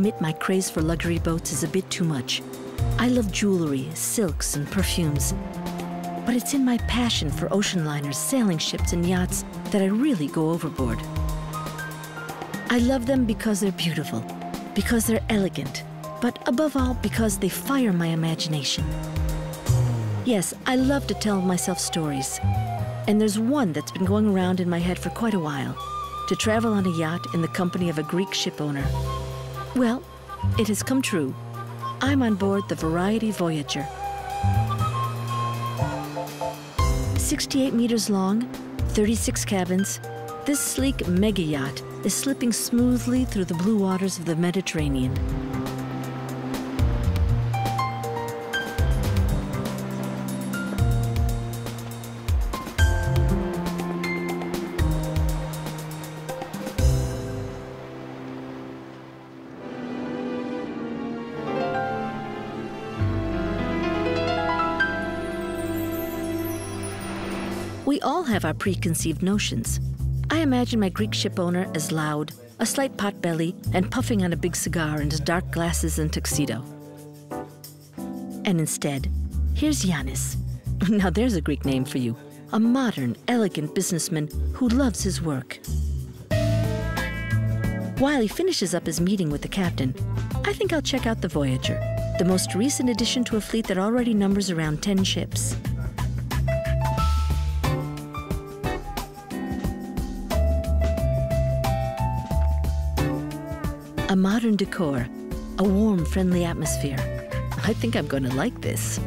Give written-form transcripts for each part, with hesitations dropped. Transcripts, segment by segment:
admit my craze for luxury boats is a bit too much. I love jewelry, silks, and perfumes. But it's in my passion for ocean liners, sailing ships, and yachts that I really go overboard. I love them because they're beautiful, because they're elegant, but above all, because they fire my imagination. Yes, I love to tell myself stories. And there's one that's been going around in my head for quite a while, to travel on a yacht in the company of a Greek ship owner. Well, it has come true. I'm on board the Variety Voyager. 68 meters long, 36 cabins, this sleek mega yacht is slipping smoothly through the blue waters of the Mediterranean. We all have our preconceived notions. I imagine my Greek ship owner as loud, a slight potbelly, and puffing on a big cigar in his dark glasses and tuxedo. And instead, here's Yanis. Now there's a Greek name for you. A modern, elegant businessman who loves his work. While he finishes up his meeting with the captain, I think I'll check out the Voyager, the most recent addition to a fleet that already numbers around 10 ships. A modern decor, a warm, friendly atmosphere. I think I'm going to like this.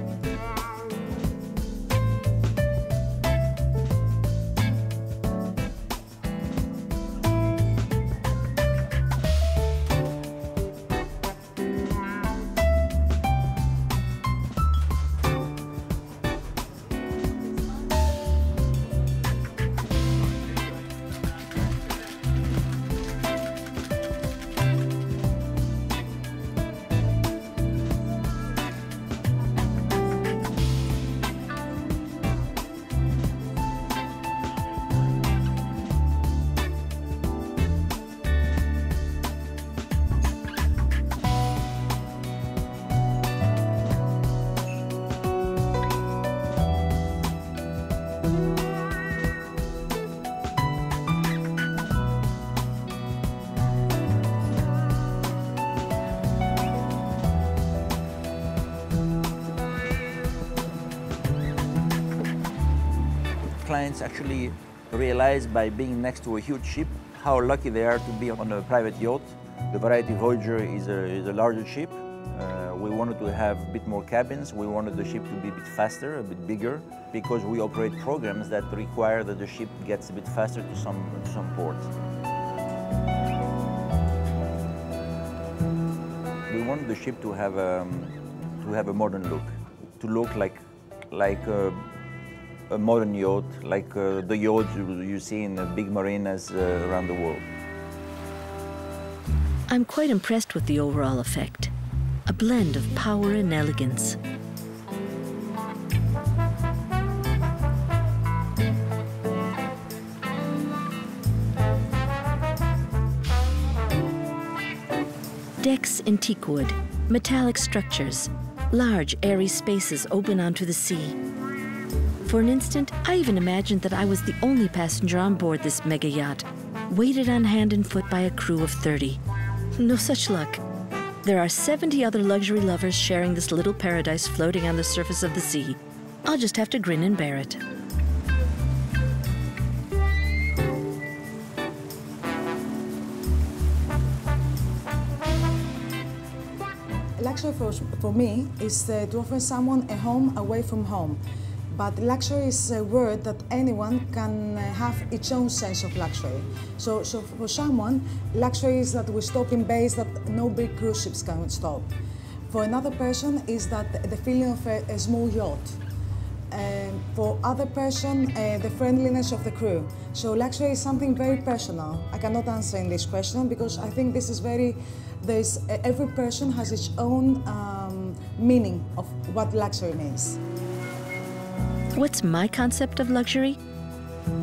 Clients actually realize by being next to a huge ship how lucky they are to be on a private yacht. The Variety Voyager is a larger ship. We wanted to have a bit more cabins. We wanted the ship to be a bit faster, a bit bigger, because we operate programs that require that the ship gets a bit faster to some ports. We wanted the ship to have a modern look, to look like a modern yacht, like the yachts you see in the big marinas around the world. I'm quite impressed with the overall effect. A blend of power and elegance. Decks in teak wood, metallic structures, large airy spaces open onto the sea. For an instant, I even imagined that I was the only passenger on board this mega yacht, weighted on hand and foot by a crew of 30. No such luck. There are 70 other luxury lovers sharing this little paradise floating on the surface of the sea. I'll just have to grin and bear it. Luxury for me is to offer someone a home away from home. But luxury is a word that anyone can have its own sense of luxury. So for someone, luxury is that we stop in bays that no big cruise ships can stop. For another person, is that the feeling of a small yacht. For other person, the friendliness of the crew. So luxury is something very personal. I cannot answer in this question because I think this is every person has its own meaning of what luxury means. What's my concept of luxury?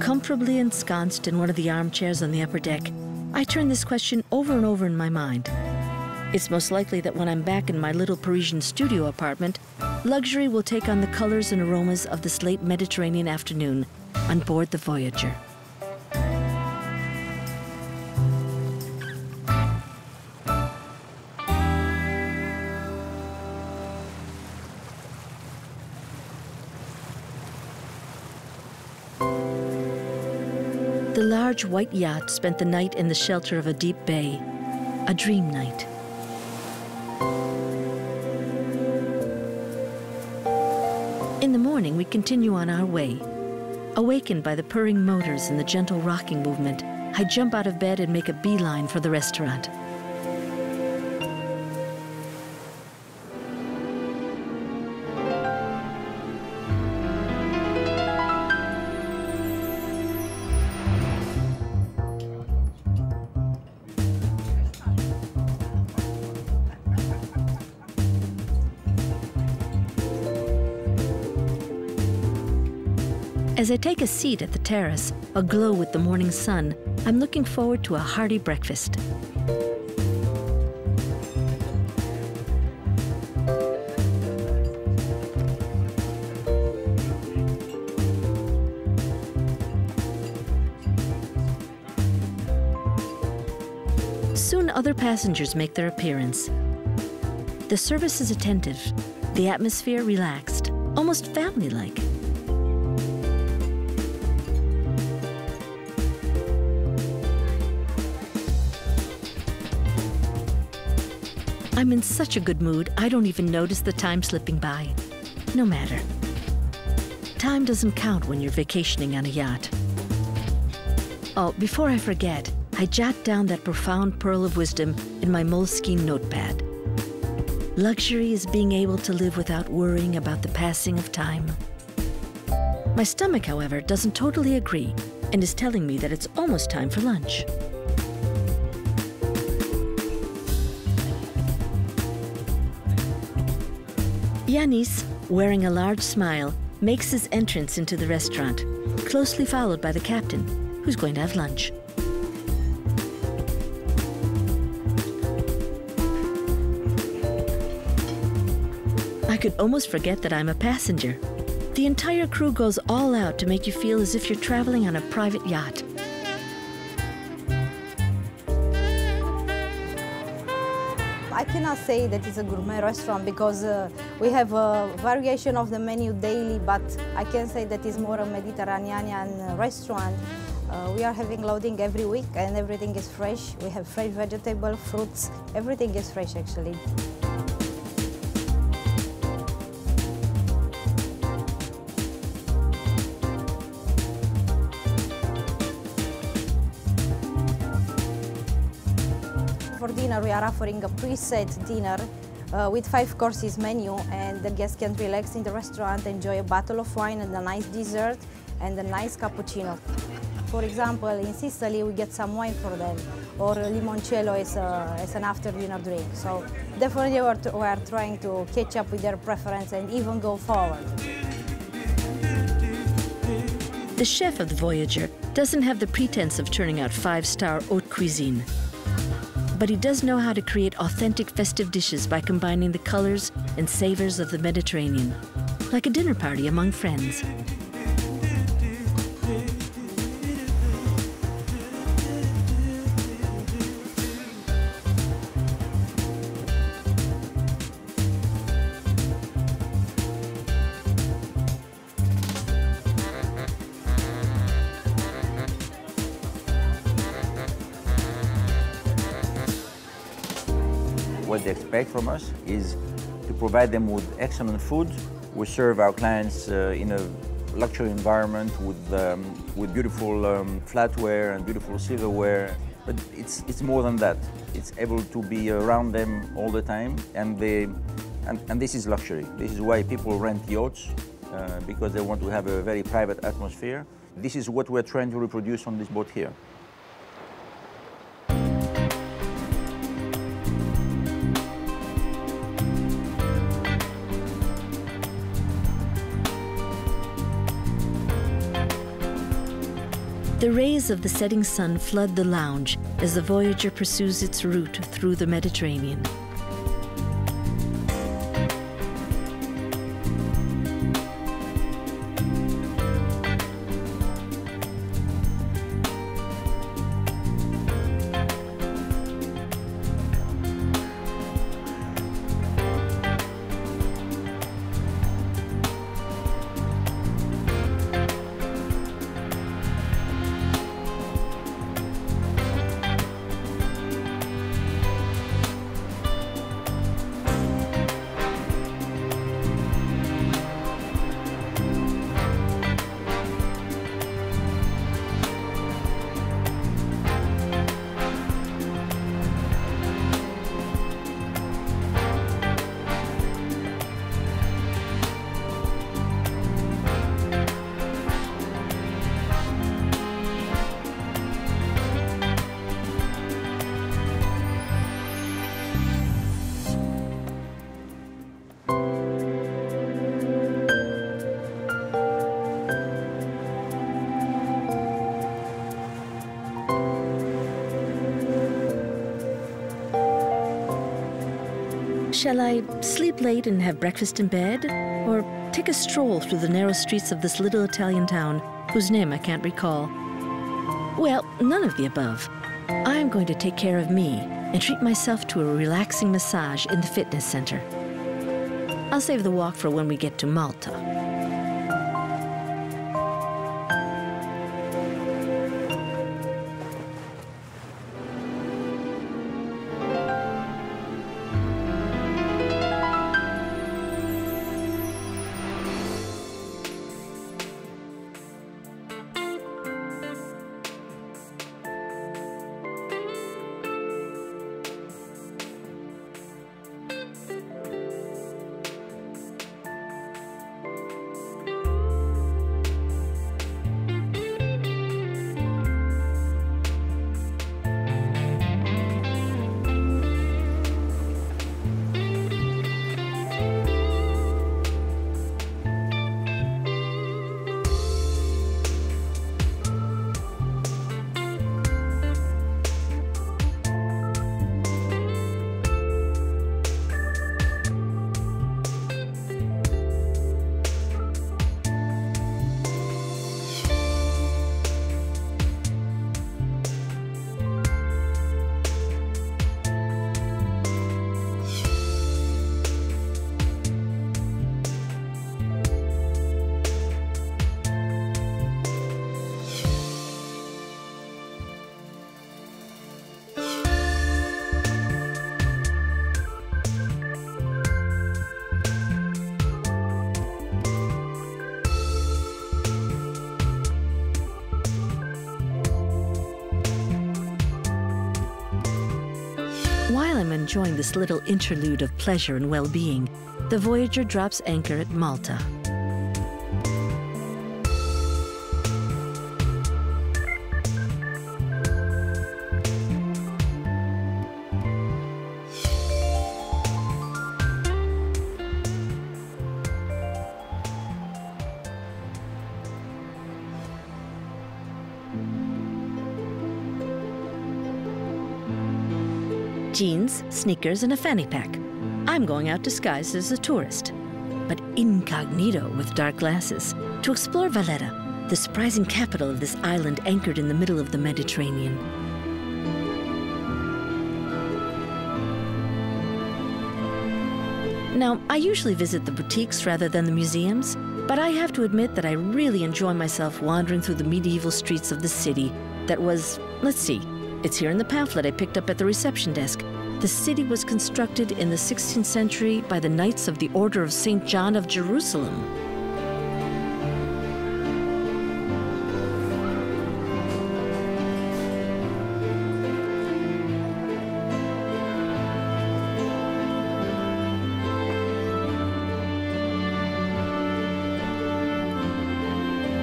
Comfortably ensconced in one of the armchairs on the upper deck, I turn this question over and over in my mind. It's most likely that when I'm back in my little Parisian studio apartment, luxury will take on the colors and aromas of this late Mediterranean afternoon on board the Voyager. The large white yacht spent the night in the shelter of a deep bay, a dream night. In the morning, we continue on our way. Awakened by the purring motors and the gentle rocking movement, I jump out of bed and make a beeline for the restaurant. As I take a seat at the terrace, aglow with the morning sun, I'm looking forward to a hearty breakfast. Soon other passengers make their appearance. The service is attentive, the atmosphere relaxed, almost family-like. I'm in such a good mood, I don't even notice the time slipping by. No matter. Time doesn't count when you're vacationing on a yacht. Oh, before I forget, I jot down that profound pearl of wisdom in my Moleskine notepad. Luxury is being able to live without worrying about the passing of time. My stomach, however, doesn't totally agree and is telling me that it's almost time for lunch. Yanis, wearing a large smile, makes his entrance into the restaurant, closely followed by the captain, who's going to have lunch. I could almost forget that I'm a passenger. The entire crew goes all out to make you feel as if you're traveling on a private yacht. I cannot say that it's a gourmet restaurant because we have a variation of the menu daily, but I can say that it's more a Mediterranean restaurant. We are having loading every week and everything is fresh. We have fresh vegetable, fruits, everything is fresh actually. For dinner, we are offering a preset dinner with 5 courses menu, and the guests can relax in the restaurant, enjoy a bottle of wine and a nice dessert and a nice cappuccino. For example, in Sicily, we get some wine for them, or limoncello is an after-dinner drink. So definitely we are trying to catch up with their preference and even go forward. The chef of the Voyager doesn't have the pretense of turning out 5-star haute cuisine. But he does know how to create authentic festive dishes by combining the colors and savors of the Mediterranean, like a dinner party among friends. What they expect from us is to provide them with excellent food. We serve our clients in a luxury environment with beautiful flatware and beautiful silverware. But it's more than that. It's able to be around them all the time, and this is luxury. This is why people rent yachts, because they want to have a very private atmosphere. This is what we're trying to reproduce on this boat here. The rays of the setting sun flood the lounge as the Voyager pursues its route through the Mediterranean. Shall I sleep late and have breakfast in bed? Or take a stroll through the narrow streets of this little Italian town, whose name I can't recall? Well, none of the above. I'm going to take care of me and treat myself to a relaxing massage in the fitness center. I'll save the walk for when we get to Malta. While I'm enjoying this little interlude of pleasure and well-being, the Voyager drops anchor at Malta. Jeans, sneakers, and a fanny pack. I'm going out disguised as a tourist, but incognito with dark glasses, to explore Valletta, the surprising capital of this island anchored in the middle of the Mediterranean. Now, I usually visit the boutiques rather than the museums, but I have to admit that I really enjoy myself wandering through the medieval streets of the city that was, let's see, it's here in the pamphlet I picked up at the reception desk. The city was constructed in the 16th century by the Knights of the Order of St. John of Jerusalem.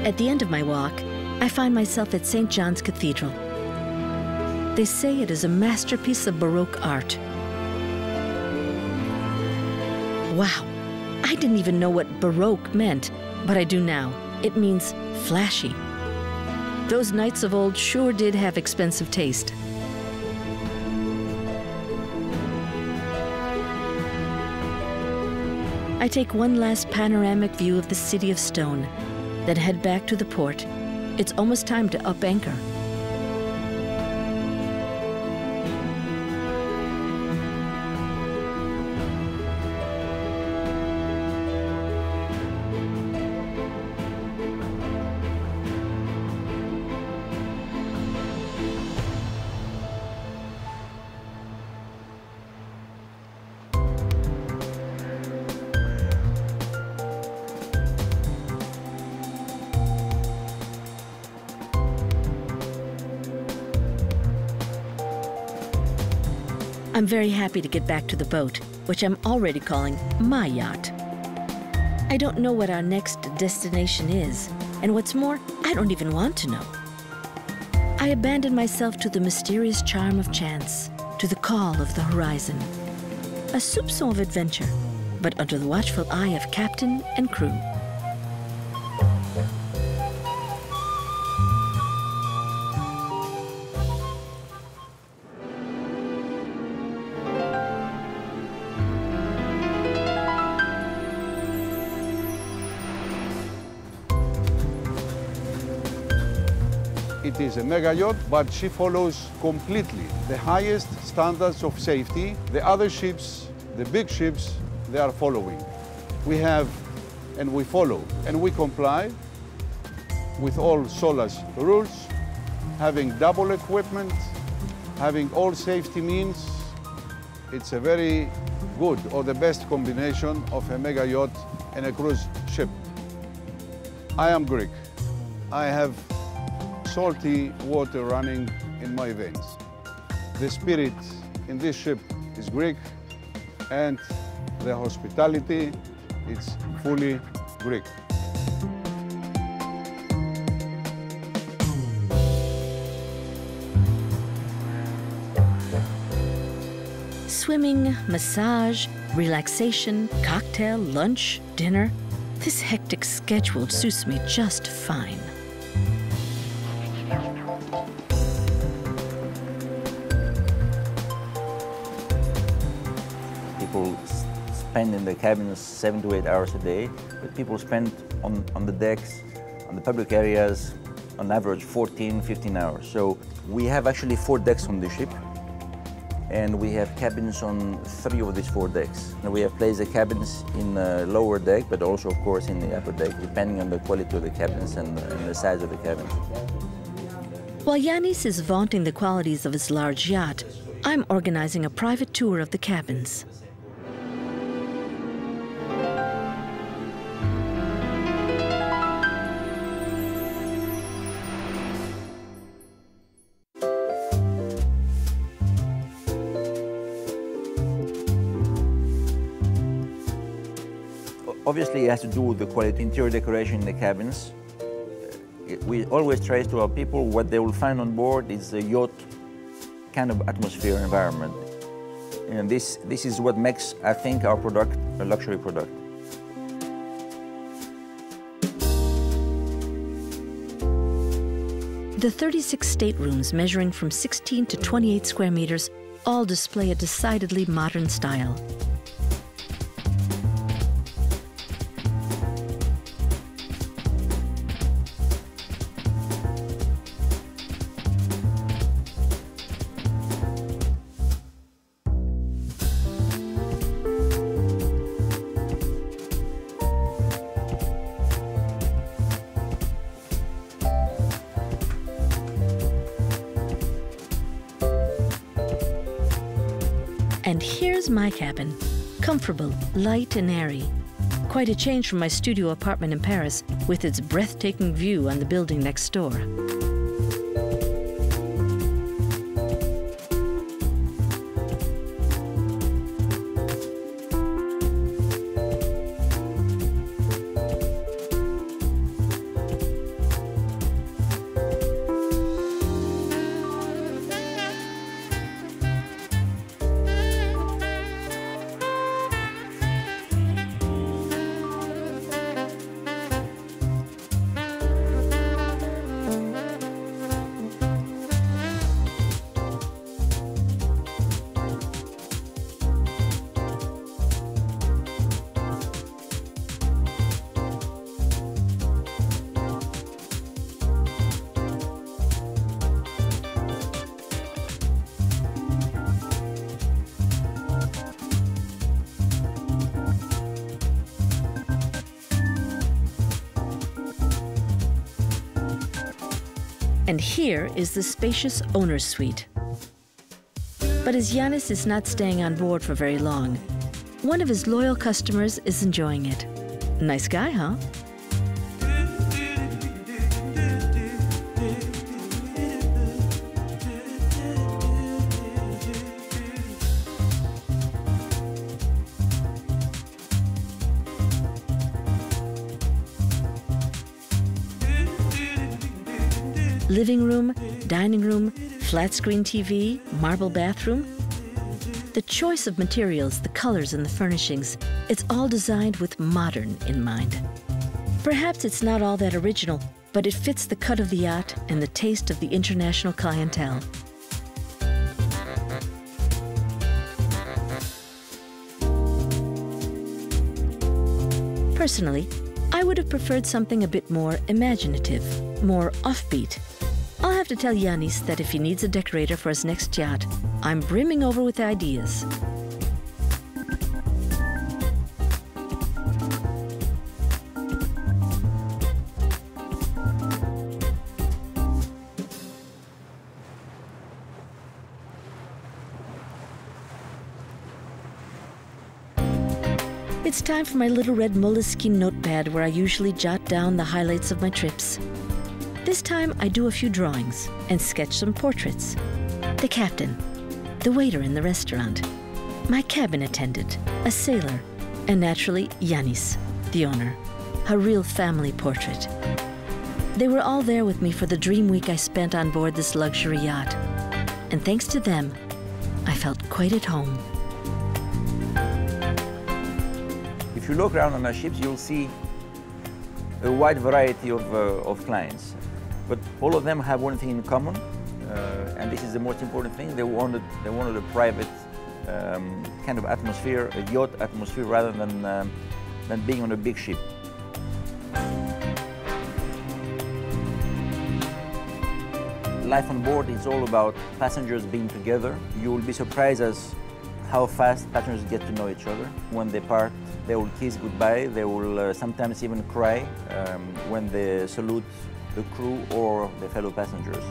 At the end of my walk, I find myself at St. John's Cathedral. They say it is a masterpiece of Baroque art. Wow, I didn't even know what Baroque meant, but I do now. It means flashy. Those knights of old sure did have expensive taste. I take one last panoramic view of the city of stone, then head back to the port. It's almost time to up anchor. I'm very happy to get back to the boat, which I'm already calling my yacht. I don't know what our next destination is, and what's more, I don't even want to know. I abandon myself to the mysterious charm of chance, to the call of the horizon. A soupçon of adventure, but under the watchful eye of captain and crew. It is a mega yacht, but she follows completely the highest standards of safety. The other ships, the big ships, they are following. We have and we follow and we comply with all SOLAS rules, having double equipment, having all safety means. It's a very good or the best combination of a mega yacht and a cruise ship. I am Greek. I have salty water running in my veins. The spirit in this ship is Greek, and the hospitality is fully Greek. Swimming, massage, relaxation, cocktail, lunch, dinner. This hectic schedule suits me just fine. People spend in the cabins 7 to 8 hours a day, but people spend on the decks, on the public areas, on average 14, 15 hours. So we have actually 4 decks on the ship, and we have cabins on 3 of these 4 decks. And we have placed the cabins in the lower deck, but also, of course, in the upper deck, depending on the quality of the cabins and the size of the cabins. While Yanis is vaunting the qualities of his large yacht, I'm organizing a private tour of the cabins. Obviously, it has to do with the quality interior decoration in the cabins. We always trace to our people what they will find on board is a yacht kind of atmosphere environment. And this is what makes, I think, our product a luxury product. The 36 staterooms, measuring from 16 to 28 square meters, all display a decidedly modern style. And here's my cabin, comfortable, light and airy. Quite a change from my studio apartment in Paris with its breathtaking view on the building next door. And here is the spacious owner's suite. But as Yanis is not staying on board for very long, one of his loyal customers is enjoying it. Nice guy, huh? Living room, dining room, flat screen TV, marble bathroom. The choice of materials, the colors and the furnishings, it's all designed with modern in mind. Perhaps it's not all that original, but it fits the cut of the yacht and the taste of the international clientele. Personally, I would have preferred something a bit more imaginative, more offbeat. I'll have to tell Yanis that if he needs a decorator for his next yacht, I'm brimming over with ideas. It's time for my little red moleskine notepad where I usually jot down the highlights of my trips. This time I do a few drawings and sketch some portraits. The captain, the waiter in the restaurant, my cabin attendant, a sailor, and naturally Yanis, the owner, a real family portrait. They were all there with me for the dream week I spent on board this luxury yacht. And thanks to them, I felt quite at home. If you look around on our ships, you'll see a wide variety of clients. But all of them have one thing in common, and this is the most important thing. They wanted a private kind of atmosphere, a yacht atmosphere, rather than being on a big ship. Life on board is all about passengers being together. You will be surprised as how fast passengers get to know each other. When they part, they will kiss goodbye. They will sometimes even cry when they salute the crew or the fellow passengers.